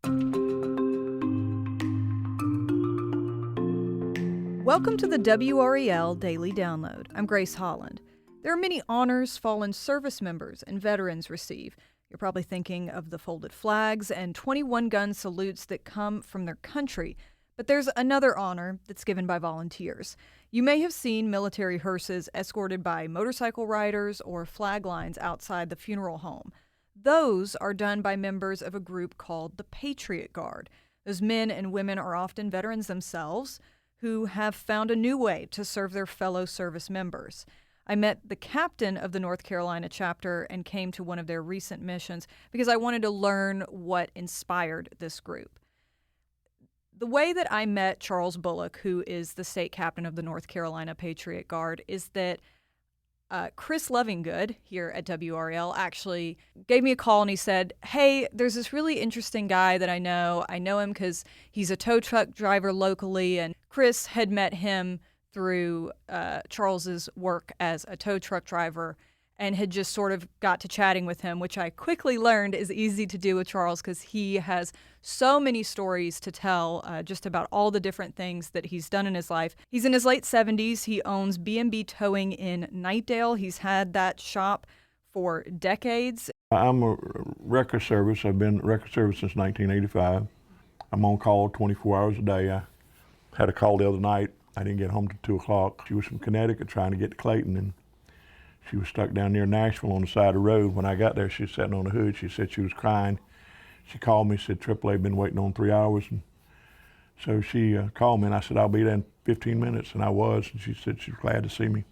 Welcome to the WRAL Daily Download. I'm Grace Holland. There are many honors fallen service members and veterans receive. You're probably thinking of the folded flags and 21-gun salutes that come from their country. But there's another honor that's given by volunteers. You may have seen military hearses escorted by motorcycle riders or flag lines outside the funeral home. Those are done by members of a group called the Patriot Guard. Those men and women are often veterans themselves who have found a new way to serve their fellow service members. I met the captain of the North Carolina chapter and came to one of their recent missions because I wanted to learn what inspired this group. The way that I met Charles Bulock, who is the state captain of the North Carolina Patriot Guard, is that Chris Lovingood here at WRAL actually gave me a call and he said, hey, there's this really interesting guy that I know. I know him because he's a tow truck driver locally, and Chris had met him through Charles's work as a tow truck driver and had just sort of got to chatting with him, which I quickly learned is easy to do with Charles because he has so many stories to tell just about all the different things that he's done in his life. He's in his late 70s. He owns B&B Towing in Knightdale. He's had that shop for decades. I'm a record service. I've been record service since 1985. I'm on call 24 hours a day. I had a call the other night. I didn't get home till 2 o'clock. She was from Connecticut trying to get to Clayton, and she was stuck down near Nashville on the side of the road. When I got there, she was sitting on the hood. She said she was crying. She called me, said AAA been waiting on 3 hours. And so she called me, and I said, I'll be there in 15 minutes, and I was. And she said she was glad to see me.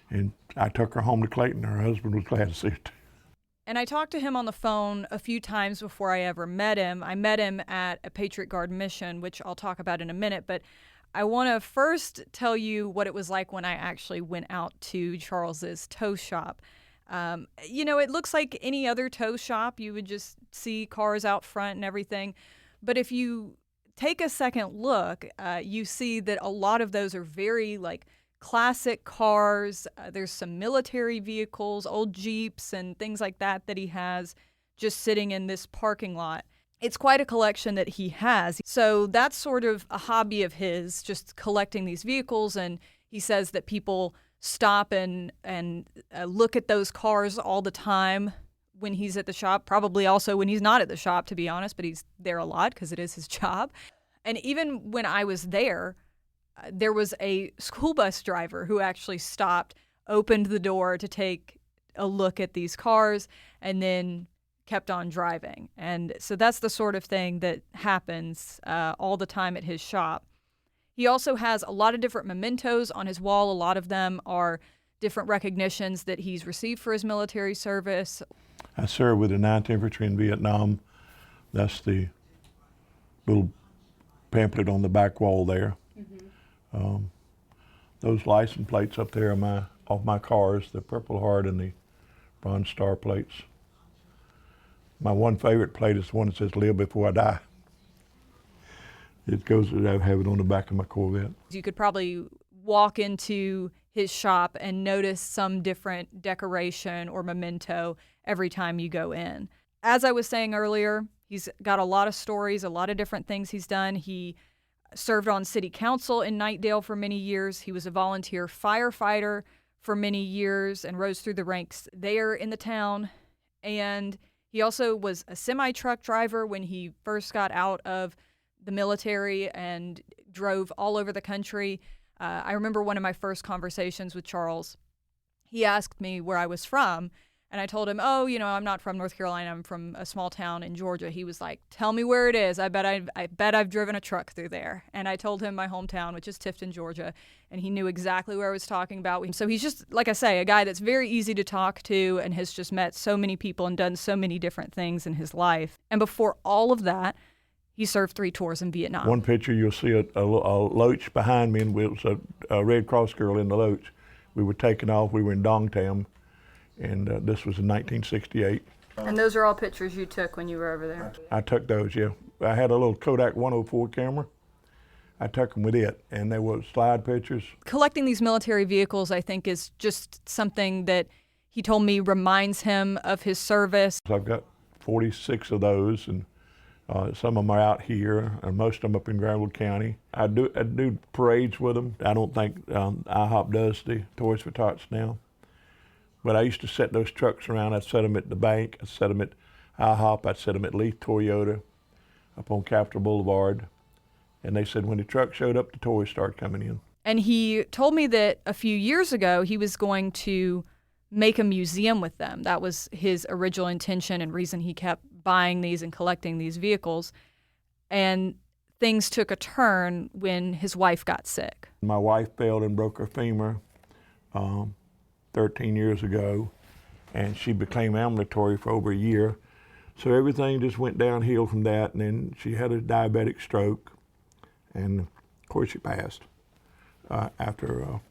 And I took her home to Clayton. Her husband was glad to see her too. And I talked to him on the phone a few times before I ever met him. I met him at a Patriot Guard mission, which I'll talk about in a minute, but I want to first tell you what it was like when I actually went out to Charles's tow shop. It looks like any other tow shop. You would just see cars out front and everything. But if you take a second look, you see that a lot of those are very classic cars. There's some military vehicles, old Jeeps and things like that he has just sitting in this parking lot. It's quite a collection that he has. So that's sort of a hobby of his, just collecting these vehicles. And he says that people stop and look at those cars all the time when he's at the shop, probably also when he's not at the shop, to be honest, but he's there a lot because it is his job. And even when I was there, there was a school bus driver who actually stopped, opened the door to take a look at these cars, and then kept on driving. And so that's the sort of thing that happens all the time at his shop. He also has a lot of different mementos on his wall. A lot of them are different recognitions that he's received for his military service. I served with the 9th Infantry in Vietnam. That's the little pamphlet on the back wall there. Mm-hmm. Those license plates up there are off my cars, the Purple Heart and the Bronze Star plates. My one favorite plate is the one that says "Live Before I Die." It goes, I have it on the back of my Corvette. You could probably walk into his shop and notice some different decoration or memento every time you go in. As I was saying earlier, he's got a lot of stories, a lot of different things he's done. He served on city council in Knightdale for many years. He was a volunteer firefighter for many years and rose through the ranks there in the town. And he also was a semi-truck driver when he first got out of the military and drove all over the country. I remember one of my first conversations with Charles. He asked me where I was from, and I told him, I'm not from North Carolina. I'm from a small town in Georgia. He was like, tell me where it is. I bet I've driven a truck through there. And I told him my hometown, which is Tifton, Georgia, and he knew exactly where I was talking about. So he's just, like I say, a guy that's very easy to talk to and has just met so many people and done so many different things in his life. And before all of that, he served 3 tours in Vietnam. One picture, you'll see a loach behind me, and it was a Red Cross girl in the loach. We were taking off. We were in Dongtam, and this was in 1968. And those are all pictures you took when you were over there? I took those, yeah. I had a little Kodak 104 camera. I took them with it, and they were slide pictures. Collecting these military vehicles, I think, is just something that he told me reminds him of his service. I've got 46 of those, and Some of them are out here, and most of them up in Granville County. I do parades with them. I don't think IHOP does the Toys for Tots now. But I used to set those trucks around. I'd set them at the bank. I'd set them at IHOP. I'd set them at Leith Toyota up on Capitol Boulevard. And they said when the truck showed up, the toys started coming in. And he told me that a few years ago he was going to make a museum with them. That was his original intention and reason he kept buying these and collecting these vehicles. And things took a turn when his wife got sick. My wife fell and broke her femur 13 years ago, and she became ambulatory for over a year. So everything just went downhill from that, and then she had a diabetic stroke, and of course she passed after a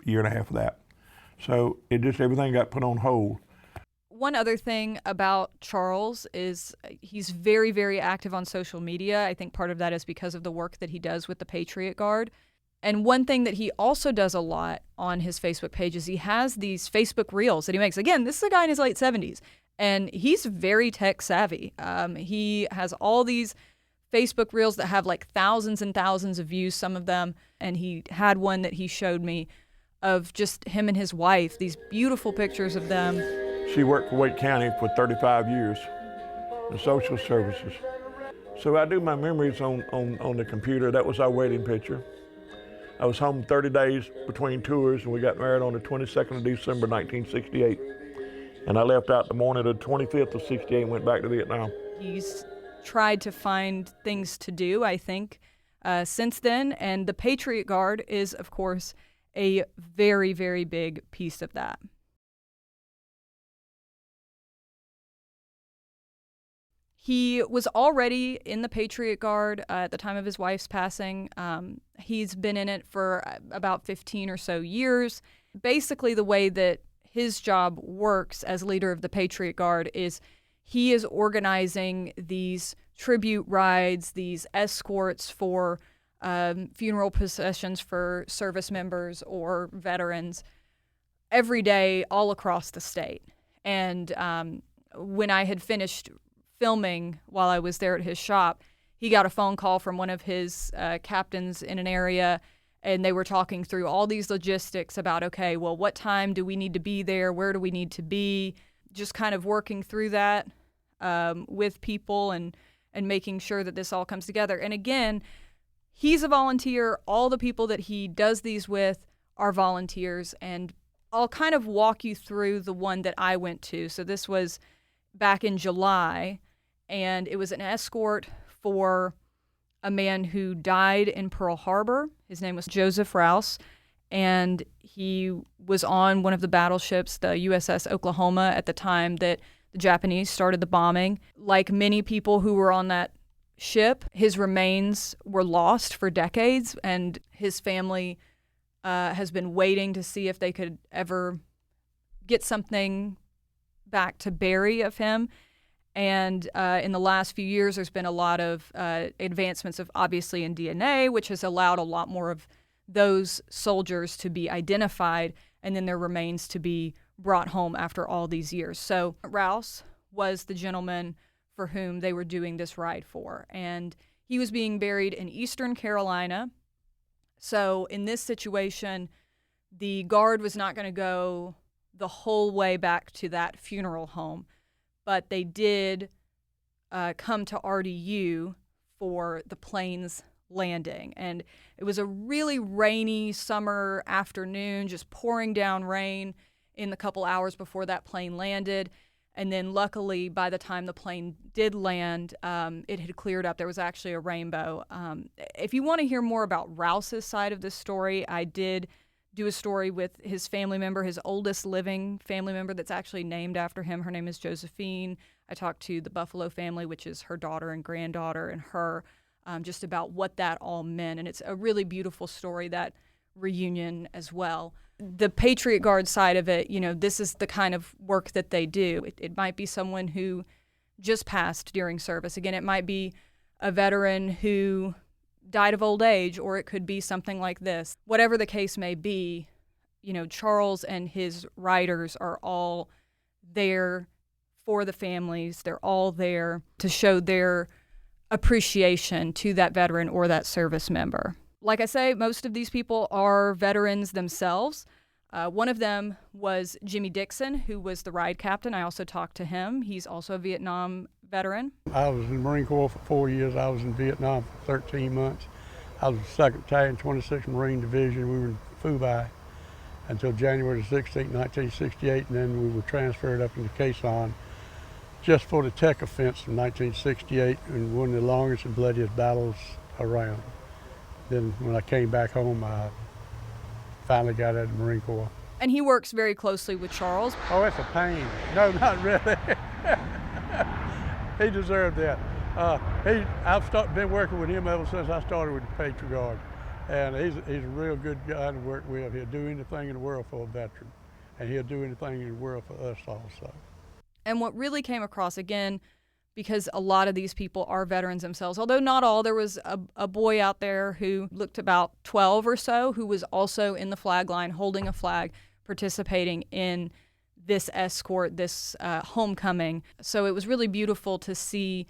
year and a half of that. So everything got put on hold. One other thing about Charles is he's very, very active on social media. I think part of that is because of the work that he does with the Patriot Guard. And one thing that he also does a lot on his Facebook page is he has these Facebook Reels that he makes. Again, this is a guy in his late 70s, and he's very tech savvy. He has all these Facebook Reels that have like thousands and thousands of views, some of them. And he had one that he showed me of just him and his wife, these beautiful pictures of them. She worked for Wake County for 35 years in social services. So I do my memories on the computer. That was our wedding picture. I was home 30 days between tours, and we got married on the 22nd of December, 1968. And I left out the morning of the 25th of 68 and went back to Vietnam. He's tried to find things to do, I think, since then. And the Patriot Guard is, of course, a very, very big piece of that. He was already in the Patriot Guard at the time of his wife's passing. He's been in it for about 15 or so years. Basically, the way that his job works as leader of the Patriot Guard is he is organizing these tribute rides, these escorts for funeral processions for service members or veterans every day all across the state. And when I had finished filming while I was there at his shop, he got a phone call from one of his captains in an area, and they were talking through all these logistics about, okay, well, what time do we need to be there? Where do we need to be? Just kind of working through that with people and making sure that this all comes together. And again, he's a volunteer. All the people that he does these with are volunteers. And I'll kind of walk you through the one that I went to. So this was back in July, and it was an escort for a man who died in Pearl Harbor. His name was Joseph Rouse, and he was on one of the battleships, the USS Oklahoma, at the time that the Japanese started the bombing. Like many people who were on that ship, his remains were lost for decades, and his family has been waiting to see if they could ever get something back to bury of him. And in the last few years, there's been a lot of advancements of obviously in DNA, which has allowed a lot more of those soldiers to be identified and then their remains to be brought home after all these years. So Rouse was the gentleman for whom they were doing this ride for. And he was being buried in Eastern Carolina. So in this situation, the Guard was not going to go the whole way back to that funeral home, but they did come to RDU for the plane's landing. And it was a really rainy summer afternoon, just pouring down rain in the couple hours before that plane landed. And then luckily, by the time the plane did land, it had cleared up. There was actually a rainbow. If you want to hear more about Rouse's side of this story, I did do a story with his family member, his oldest living family member that's actually named after him. Her name is Josephine. I talked to the Buffalo family, which is her daughter and granddaughter, and her, just about what that all meant. And it's a really beautiful story, that reunion as well. The Patriot Guard side of it, you know, this is the kind of work that they do. It might be someone who just passed during service. Again, it might be a veteran who died of old age, or it could be something like this. Whatever the case may be, you know, Charles and his riders are all there for the families. They're all there to show their appreciation to that veteran or that service member. Like I say, most of these people are veterans themselves. One of them was Jimmy Dixon, who was the ride captain. I also talked to him. He's also a Vietnam veteran. I was in the Marine Corps for 4 years. I was in Vietnam for 13 months. I was 2nd Battalion, 26th Marine Division. We were in Phu Bai until January 16, 1968, and then we were transferred up into Quezon Son just for the Tech offense in 1968, and one of the longest and bloodiest battles around. Then when I came back home, I finally got out of the Marine Corps. And he works very closely with Charles. Oh, it's a pain. No, not really. He deserved that. I've been working with him ever since I started with the Patriot Guard. And he's a real good guy to work with. He'll do anything in the world for a veteran. And he'll do anything in the world for us also. And what really came across, again, because a lot of these people are veterans themselves, although not all, there was a boy out there who looked about 12 or so who was also in the flag line holding a flag, participating in this escort, this homecoming. So it was really beautiful to see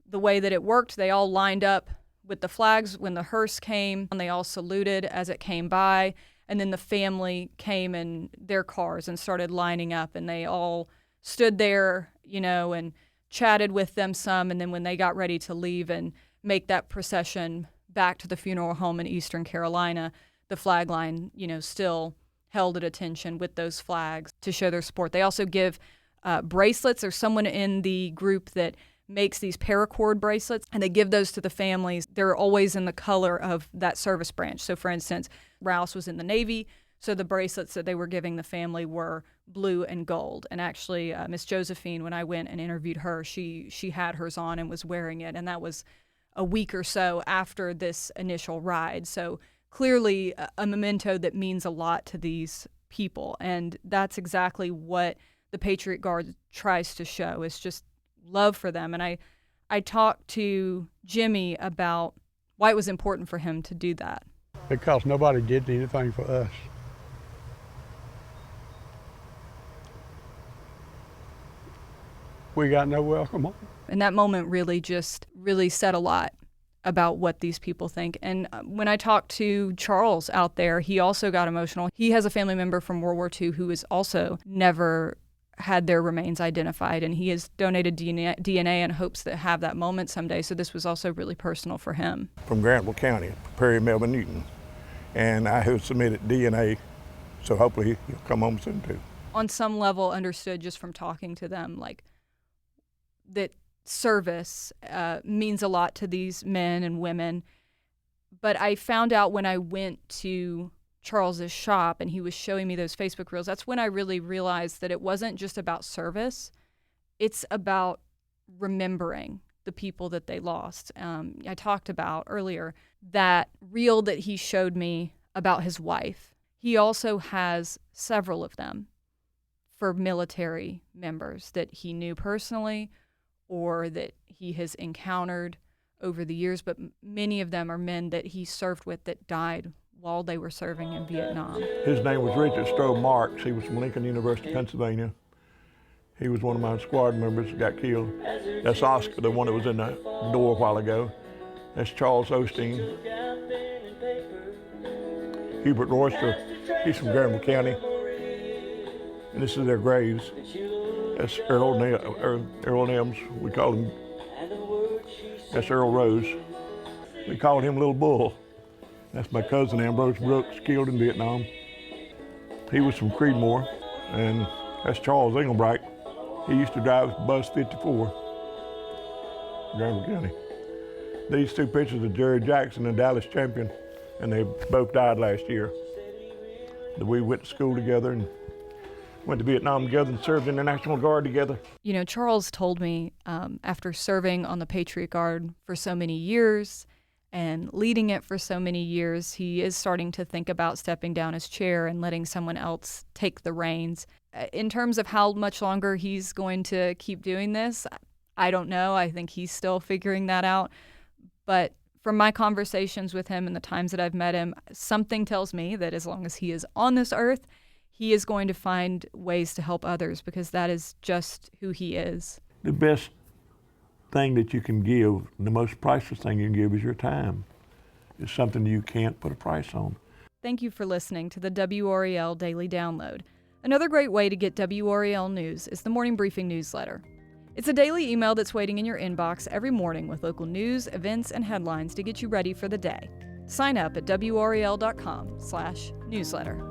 the way that it worked. They all lined up with the flags when the hearse came, and they all saluted as it came by. And then the family came in their cars and started lining up, and they all stood there, and chatted with them some. And then when they got ready to leave and make that procession back to the funeral home in Eastern Carolina, the flag line, still held at attention with those flags to show their support. They also give bracelets. There's someone in the group that makes these paracord bracelets, and they give those to the families. They're always in the color of that service branch. So, for instance, Rouse was in the Navy, so the bracelets that they were giving the family were blue and gold. And actually, Miss Josephine, when I went and interviewed her, she had hers on and was wearing it, and that was a week or so after this initial ride. So clearly a memento that means a lot to these people, and that's exactly what the Patriot Guard tries to show, is just love for them. And I talked to Jimmy about why it was important for him to do that. Because nobody did anything for us. We got no welcome home. And that moment really said a lot about what these people think. And when I talked to Charles out there, he also got emotional. He has a family member from World War II who has also never had their remains identified, and he has donated DNA and hopes to have that moment someday. So this was also really personal for him. From Granville County, Perry Melvin Newton, and I have submitted DNA, so hopefully he'll come home soon too. On some level, understood just from talking to them, like that service means a lot to these men and women. But I found out when I went to Charles's shop and he was showing me those Facebook reels, that's when I really realized that it wasn't just about service. It's about remembering the people that they lost. I talked about earlier that reel that he showed me about his wife. He also has several of them for military members that he knew personally or that he has encountered over the years, but many of them are men that he served with that died while they were serving in Vietnam. His name was Richard Stroh Marks. He was from Lincoln University, Pennsylvania. He was one of my squad members that got killed. That's Oscar, the one that was in the door a while ago. That's Charles Osteen. Hubert Royster, he's from Granville County. And this is their graves. That's Earl Nelms, we call him. That's Earl Rose. We called him Little Bull. That's my cousin Ambrose Brooks, killed in Vietnam. He was from Creedmoor, and that's Charles Engelbright. He used to drive bus 54, Granville County. These two pictures of Jerry Jackson and Dallas Champion, and they both died last year. We went to school together and went to Vietnam together and served in the National Guard together. You know, Charles told me after serving on the Patriot Guard for so many years and leading it for so many years, he is starting to think about stepping down his chair and letting someone else take the reins. In terms of how much longer he's going to keep doing this, I don't know. I think he's still figuring that out. But from my conversations with him and the times that I've met him, something tells me that as long as he is on this earth, he is going to find ways to help others, because that is just who he is. The best thing that you can give, the most priceless thing you can give is your time. It's something you can't put a price on. Thank you for listening to the WRAL Daily Download. Another great way to get WRAL news is the Morning Briefing newsletter. It's a daily email that's waiting in your inbox every morning with local news, events, and headlines to get you ready for the day. Sign up at WRAL.com/newsletter.